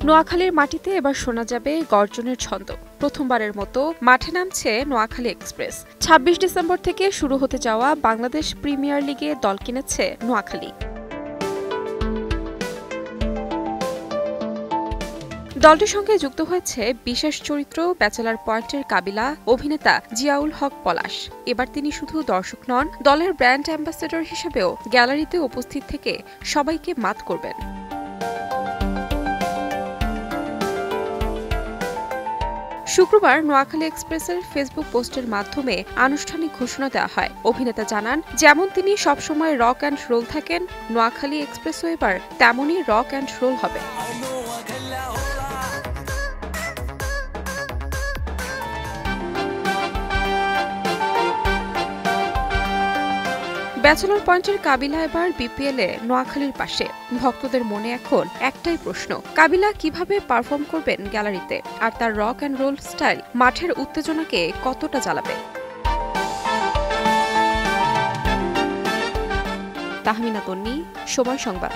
নোয়াখালীর মাটিতে এবার শোনা যাবে গর্জনের ছন্দ। প্রথমবারের মতো মাঠে নামছে নোয়াখালী এক্সপ্রেস। ২৬ ডিসেম্বর থেকে শুরু হতে যাওয়া বাংলাদেশ প্রিমিয়ার লিগে দল কিনেছে নোয়াখালী। দলটির সঙ্গে যুক্ত হয়েছে বিশেষ চরিত্র ব্যাচেলর পয়েন্টের কাবিলা অভিনেতা জিয়াউল হক পলাশ। এবার তিনি শুধু দর্শক নন, দলের ব্র্যান্ড অ্যাম্বাসেডর হিসেবেও গ্যালারিতে উপস্থিত থেকে সবাইকে মাত করবেন। শুক্রবার নোয়াখালী এক্সপ্রেসের ফেসবুক পোস্টের মাধ্যমে আনুষ্ঠানিক ঘোষণা দেওয়া হয়। অভিনেতা জানান, যেমন তিনি সবসময় রক অ্যান্ড রোল থাকেন, নোয়াখালী এক্সপ্রেসও এবার তেমনই রক অ্যান্ড রোল হবে। ব্যাচেলর পয়েন্টের কাবিলা এবার বিপিএলে নোয়াখালীর পাশে। ভক্তদের মনে এখন একটাই প্রশ্ন, কাবিলা কিভাবে পারফর্ম করবেন গ্যালারিতে, আর তার রক অ্যান্ড রোল স্টাইল মাঠের উত্তেজনাকে কতটা জ্বালাবে। তাহমিনা তন্নি, সময় সংবাদ।